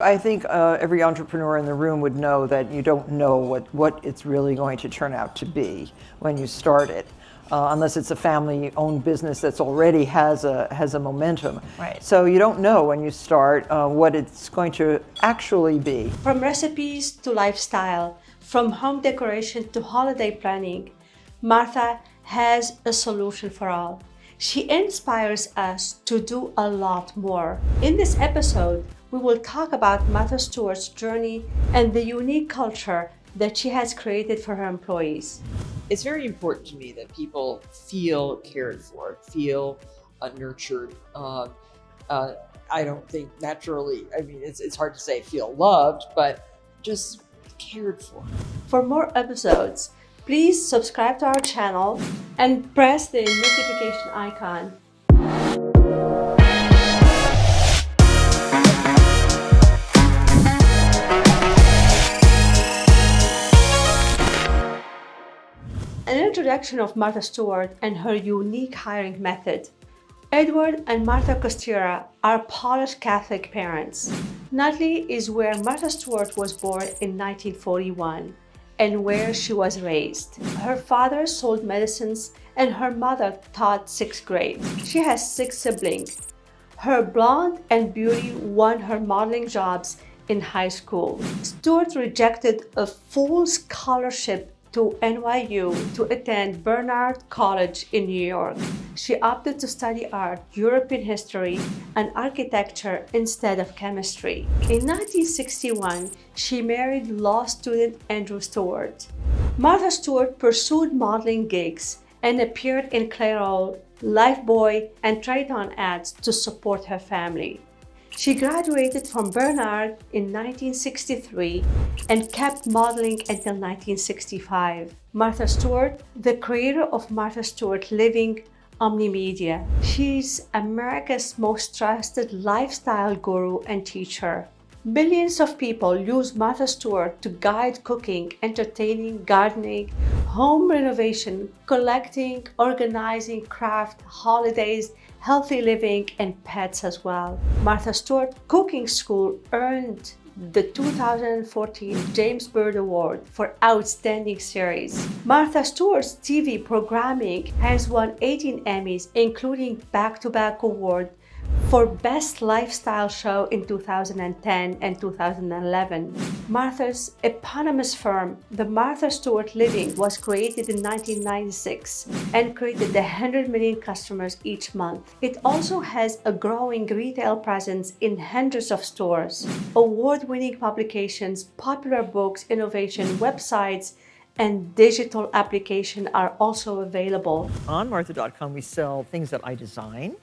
I think every entrepreneur in the room would know that you don't know what it's really going to turn out to be when you start it, unless it's a family-owned business that's already has a momentum. Right. So you don't know when you start what it's going to actually be. From recipes to lifestyle, from home decoration to holiday planning, Martha has a solution for all. She inspires us to do a lot more. In this episode, we will talk about Martha Stewart's journey and the unique culture that she has created for her employees. It's very important to me that people feel cared for, feel nurtured. I don't think naturally, I mean, it's hard to say feel loved, but just cared for. For more episodes, please subscribe to our channel and press the notification icon. An introduction of Martha Stewart and her unique hiring method. Edward and Martha Stewart are Polish Catholic parents. Nutley is where Martha Stewart was born in 1941 and where she was raised. Her father sold medicines and her mother taught 6th grade. She has 6 siblings. Her blonde and beauty won her modeling jobs in high school. Stewart rejected a full scholarship to NYU to attend Barnard College in New York. She opted to study art, European history, and architecture instead of chemistry. In 1961, she married law student Andrew Stewart. Martha Stewart pursued modeling gigs and appeared in Clairol, Lifebuoy, and Triton ads to support her family. She graduated from Barnard in 1963 and kept modeling until 1965. Martha Stewart, the creator of Martha Stewart Living Omnimedia. She's America's most trusted lifestyle guru and teacher. Millions of people use Martha Stewart to guide cooking, entertaining, gardening, home renovation, collecting, organizing, craft, holidays, healthy living, and pets as well. Martha Stewart Cooking School earned the 2014 James Beard Award for Outstanding Series. Martha Stewart's TV programming has won 18 Emmys, including back-to-back awards for Best Lifestyle Show in 2010 and 2011. Martha's eponymous firm, the Martha Stewart Living, was created in 1996 and created 100 million customers each month. It also has a growing retail presence in hundreds of stores, award-winning publications, popular books, innovation, websites, and digital applications are also available. On Martha.com, we sell things that I design,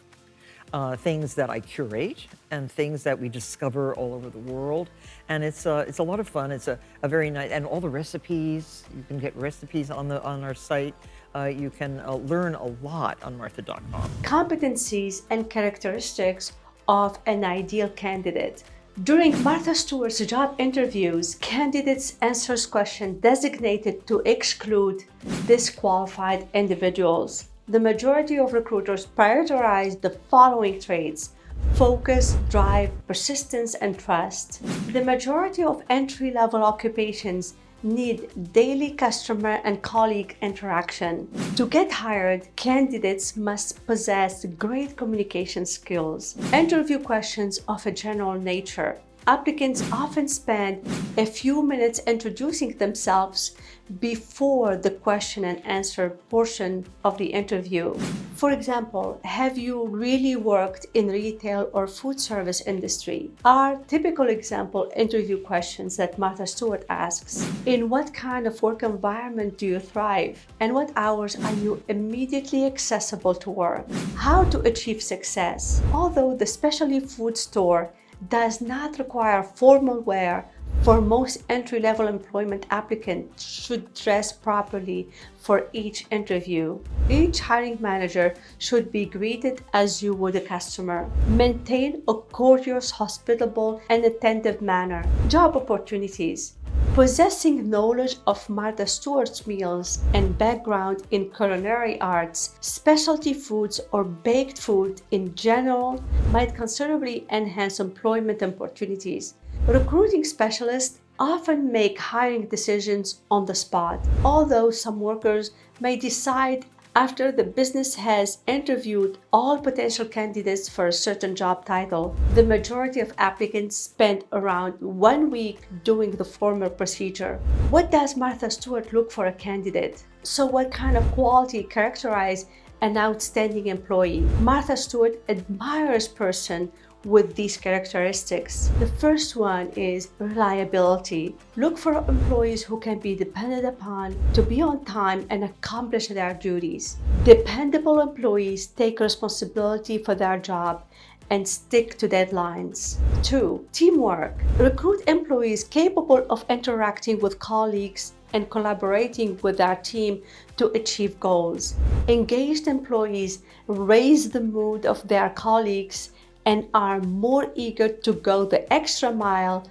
things that I curate, and things that we discover all over the world. And it's a lot of fun. It's a very nice, and all the recipes, you can get recipes on our site. You can learn a lot on Martha.com. Competencies and characteristics of an ideal candidate. During Martha Stewart's job interviews, candidates answer questions designated to exclude disqualified individuals. The majority of recruiters prioritize the following traits: focus, drive, persistence, and trust. The majority of entry-level occupations need daily customer and colleague interaction. To get hired, candidates must possess great communication skills. Interview questions of a general nature. Applicants often spend a few minutes introducing themselves before the question and answer portion of the interview. For example, have you really worked in retail or food service industry? Are typical example interview questions that Martha Stewart asks. In what kind of work environment do you thrive? And what hours are you immediately accessible to work? How to achieve success? Although the specialty food store does not require formal wear, for most entry-level employment applicants should dress properly for each interview. Each hiring manager should be greeted as you would a customer. Maintain a courteous, hospitable, and attentive manner. Job opportunities. Possessing knowledge of Martha Stewart's meals and background in culinary arts, specialty foods, or baked food in general might considerably enhance employment opportunities. Recruiting specialists often make hiring decisions on the spot, although some workers may decide after the business has interviewed all potential candidates for a certain job title. The majority of applicants spend around 1 week doing the formal procedure. What does Martha Stewart look for a candidate? So what kind of quality characterize an outstanding employee? Martha Stewart admires person with these characteristics. The first one is reliability. Look for employees who can be depended upon to be on time and accomplish their duties. Dependable employees take responsibility for their job and stick to deadlines. 2. Teamwork. Recruit employees capable of interacting with colleagues and collaborating with their team to achieve goals. Engaged employees raise the mood of their colleagues and are more eager to go the extra mile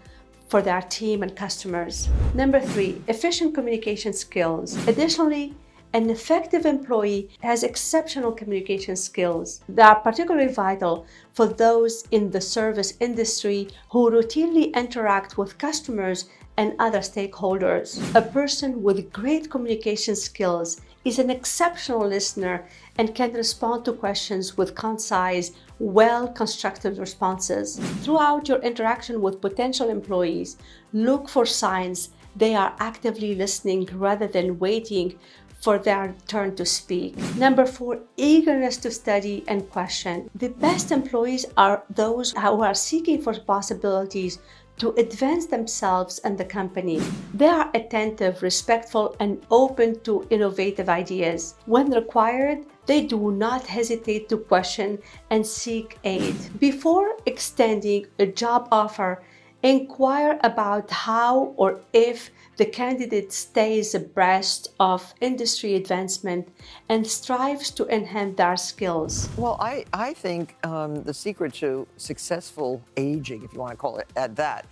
for their team and customers. Number 3, efficient communication skills. Additionally, an effective employee has exceptional communication skills that are particularly vital for those in the service industry who routinely interact with customers and other stakeholders. A person with great communication skills is an exceptional listener and can respond to questions with concise, well-constructed responses. Throughout your interaction with potential employees, look for signs they are actively listening rather than waiting for their turn to speak. Number 4, eagerness to study and question. The best employees are those who are seeking for possibilities to advance themselves and the company. They are attentive, respectful, and open to innovative ideas. When required, they do not hesitate to question and seek aid. Before extending a job offer, inquire about how or if the candidate stays abreast of industry advancement and strives to enhance their skills. Well, I think the secret to successful aging, if you want to call it at that,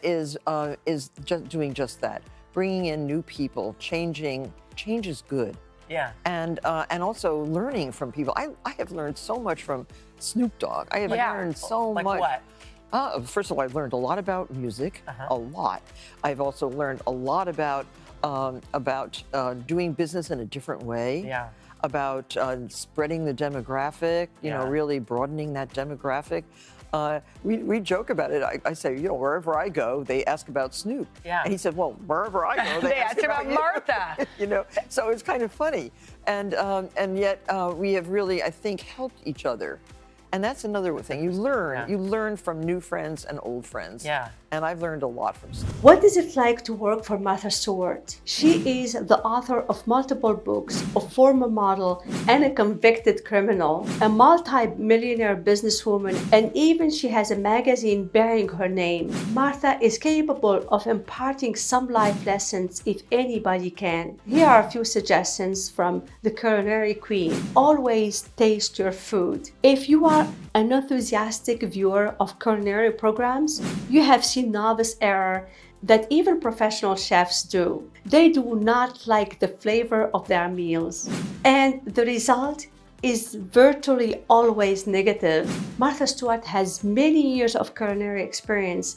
is just doing just that. Bringing in new people, change is good. Yeah. And also learning from people. I have learned so much from Snoop Dogg. I have learned so like much. What? First of all, I've learned a lot about music, a lot. I've also learned a lot about doing business in a different way. Yeah. About spreading the demographic, you know, really broadening that demographic. We joke about it. I say, you know, wherever I go, they ask about Snoop. Yeah. And he said, well, wherever I go, they ask about you. Martha. You know, so it's kind of funny. And yet we have really, I think, helped each other. And that's another thing. You learn from new friends and old friends. Yeah. And I've learned a lot from Snoop. What is it like to work for Martha Stewart? She is the author of multiple books, a former model, and a convicted criminal, a multi-millionaire businesswoman, and even she has a magazine bearing her name. Martha is capable of imparting some life lessons if anybody can. Here are a few suggestions from the culinary queen. Always taste your food. If you are an enthusiastic viewer of culinary programs, you have seen novice error that even professional chefs do. They do not like the flavor of their meals, and the result is virtually always negative. Martha Stewart has many years of culinary experience,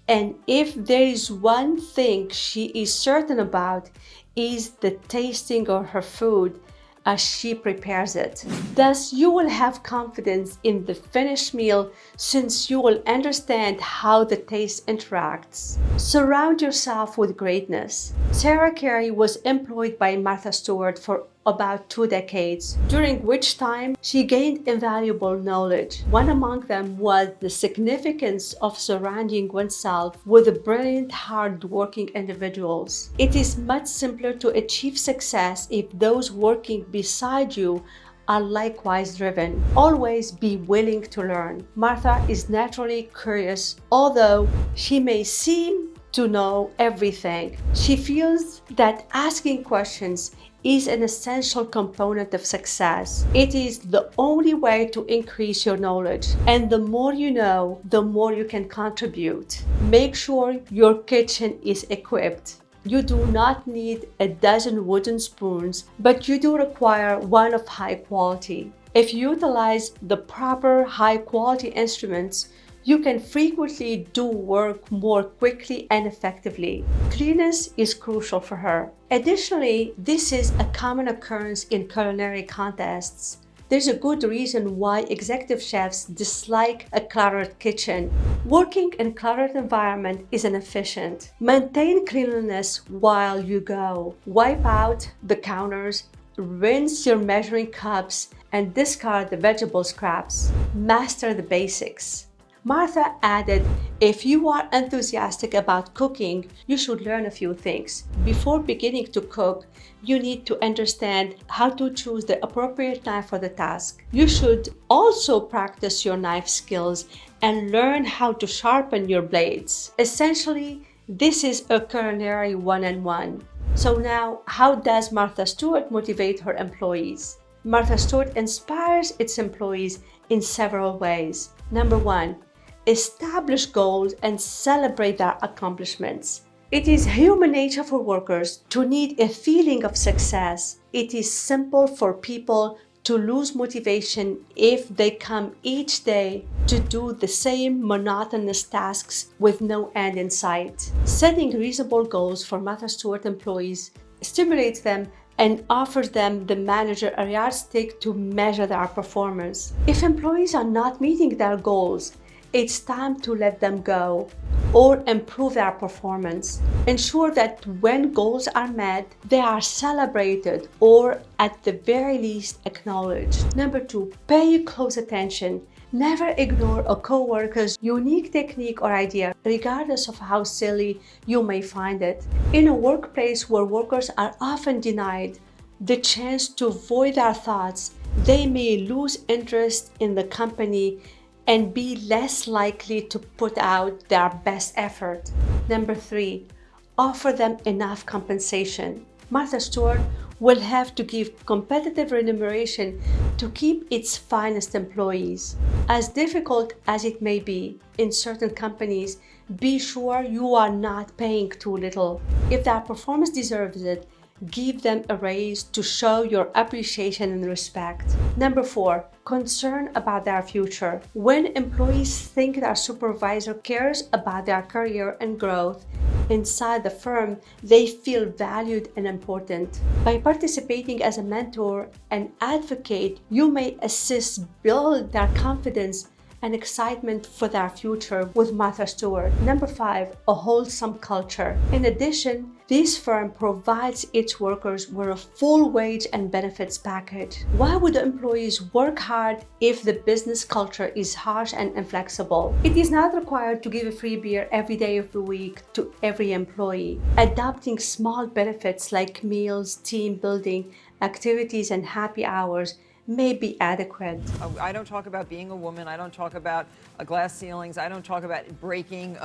and if there is one thing she is certain about, is the tasting of her food as she prepares it. Thus, you will have confidence in the finished meal since you will understand how the taste interacts. Surround yourself with greatness. Sarah Carey was employed by Martha Stewart for about 2 decades, during which time she gained invaluable knowledge. One among them was the significance of surrounding oneself with brilliant, hard-working individuals. It is much simpler to achieve success if those working beside you are likewise driven. Always be willing to learn. Martha is naturally curious, although she may seem to know everything. She feels that asking questions is an essential component of success. It is the only way to increase your knowledge, and the more you know, the more you can contribute. Make sure your kitchen is equipped. You do not need a dozen wooden spoons, but you do require one of high quality. If you utilize the proper high quality instruments, You can frequently do work more quickly and effectively. Cleanliness is crucial for her. Additionally, this is a common occurrence in culinary contests. There's a good reason why executive chefs dislike a cluttered kitchen. Working in a cluttered environment is inefficient. Maintain cleanliness while you go. Wipe out the counters, rinse your measuring cups, and discard the vegetable scraps. Master the basics. Martha added, if you are enthusiastic about cooking, you should learn a few things. Before beginning to cook, you need to understand how to choose the appropriate knife for the task. You should also practice your knife skills and learn how to sharpen your blades. Essentially, this is a culinary one-on-one. So now, how does Martha Stewart motivate her employees? Martha Stewart inspires its employees in several ways. Number one, establish goals and celebrate their accomplishments. It is human nature for workers to need a feeling of success. It is simple for people to lose motivation if they come each day to do the same monotonous tasks with no end in sight. Setting reasonable goals for Martha Stewart employees stimulates them and offers them the manager a yardstick to measure their performance. If employees are not meeting their goals, it's time to let them go or improve their performance. Ensure that when goals are met, they are celebrated or at the very least acknowledged. Number two, pay close attention. Never ignore a coworker's unique technique or idea, regardless of how silly you may find it. In a workplace where workers are often denied the chance to voice their thoughts, they may lose interest in the company and be less likely to put out their best effort. Number three, offer them enough compensation. Martha Stewart will have to give competitive remuneration to keep its finest employees. As difficult as it may be in certain companies, be sure you are not paying too little. If their performance deserves it, give them a raise to show your appreciation and respect. Number four, concern about their future. When employees think their supervisor cares about their career and growth inside the firm, they feel valued and important. By participating as a mentor and advocate, you may assist build their confidence and excitement for their future with Martha Stewart. Number five, a wholesome culture. In addition, this firm provides its workers with a full wage and benefits package. Why would employees work hard if the business culture is harsh and inflexible? It is not required to give a free beer every day of the week to every employee. Adopting small benefits like meals, team building, activities, and happy hours may be adequate. I don't talk about being a woman. I don't talk about glass ceilings. I don't talk about breaking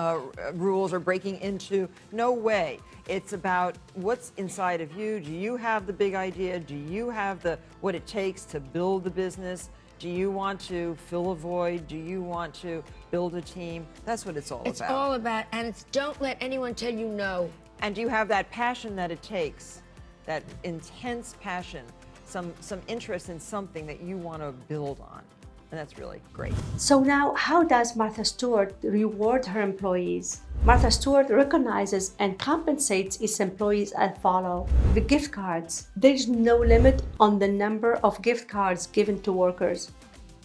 rules or breaking into. No way. It's about what's inside of you. Do you have the big idea? Do you have what it takes to build the business? Do you want to fill a void? Do you want to build a team? That's what it's all about. It's all about, and it's don't let anyone tell you no. And do you have that passion that it takes, that intense passion, some interest in something that you want to build on? And that's really great. So now, how does Martha Stewart reward her employees? Martha Stewart recognizes and compensates its employees as follow. The gift cards. There's no limit on the number of gift cards given to workers.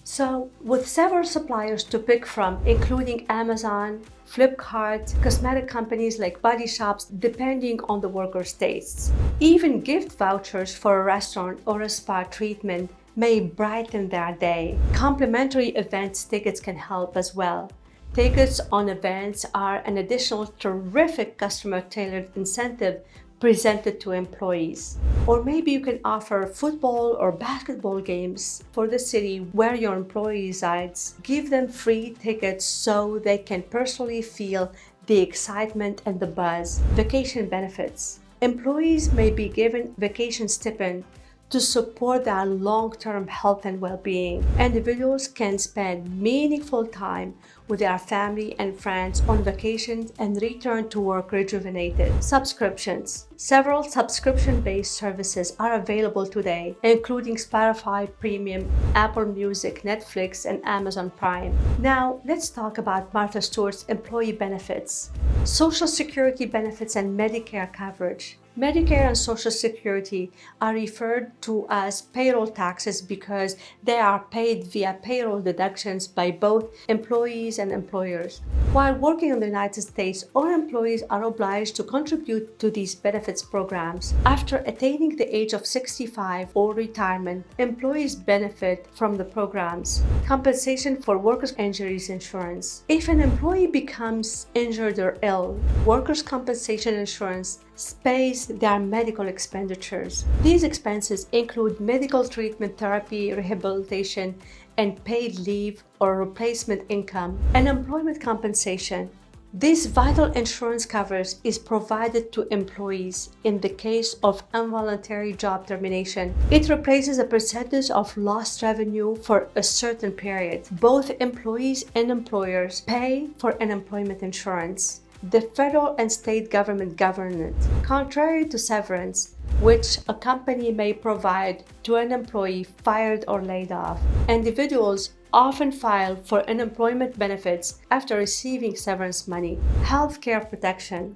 So, with several suppliers to pick from, including Amazon, Flipkart, cosmetic companies like body shops, depending on the workers' tastes. Even gift vouchers for a restaurant or a spa treatment may brighten their day. Complimentary events tickets can help as well. Tickets on events are an additional terrific customer-tailored incentive presented to employees. Or maybe you can offer football or basketball games for the city where your employee resides. Give them free tickets so they can personally feel the excitement and the buzz. Vacation benefits. Employees may be given vacation stipend to support their long-term health and well-being. Individuals can spend meaningful time with their family and friends on vacations and return to work rejuvenated. Subscriptions. Several subscription-based services are available today, including Spotify Premium, Apple Music, Netflix, and Amazon Prime. Now, let's talk about Martha Stewart's employee benefits. Social Security benefits and Medicare coverage. Medicare and Social Security are referred to as payroll taxes because they are paid via payroll deductions by both employees and employers. While working in the United States, all employees are obliged to contribute to these benefits programs. After attaining the age of 65 or retirement, employees benefit from the programs. Compensation for workers' injuries insurance. If an employee becomes injured or ill, workers' compensation insurance pays their medical expenditures. These expenses include medical treatment, therapy, rehabilitation, and paid leave or replacement income, and employment compensation. This vital insurance coverage is provided to employees in the case of involuntary job termination. It replaces a percentage of lost revenue for a certain period. Both employees and employers pay for unemployment insurance. The federal and state government govern it. Contrary to severance, which a company may provide to an employee fired or laid off, individuals often file for unemployment benefits after receiving severance money. Healthcare protection.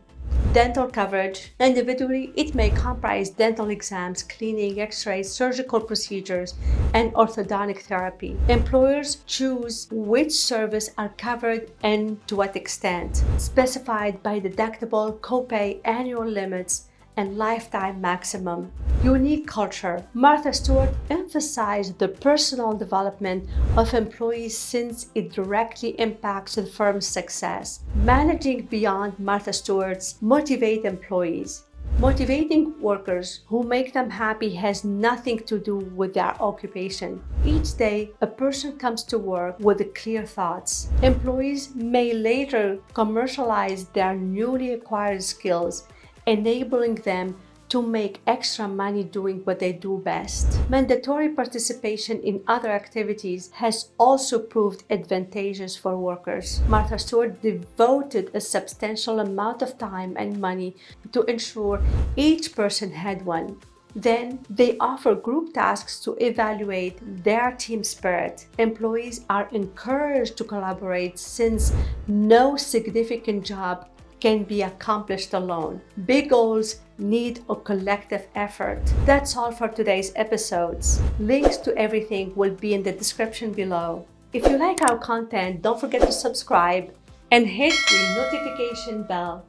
Dental coverage. Individually, it may comprise dental exams, cleaning, x-rays, surgical procedures, and orthodontic therapy. Employers choose which services are covered and to what extent, specified by deductible, copay, annual limits, and lifetime maximum. Unique culture. Martha Stewart emphasized the personal development of employees since it directly impacts the firm's success. Managing beyond Martha Stewart's motivate employees. Motivating workers who make them happy has nothing to do with their occupation. Each day, a person comes to work with clear thoughts. Employees may later commercialize their newly acquired skills, enabling them to make extra money doing what they do best. Mandatory participation in other activities has also proved advantageous for workers. Martha Stewart devoted a substantial amount of time and money to ensure each person had one. Then they offer group tasks to evaluate their team spirit. Employees are encouraged to collaborate since no significant job can be accomplished alone. Big goals need a collective effort. That's all for today's episodes. Links to everything will be in the description below. If you like our content, don't forget to subscribe and hit the notification bell.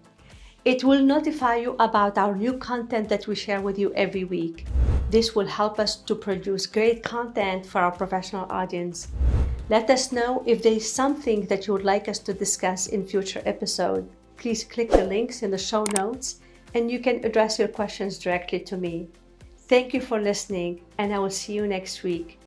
It will notify you about our new content that we share with you every week. This will help us to produce great content for our professional audience. Let us know if there is something that you would like us to discuss in future episodes. Please click the links in the show notes and you can address your questions directly to me. Thank you for listening, and I will see you next week.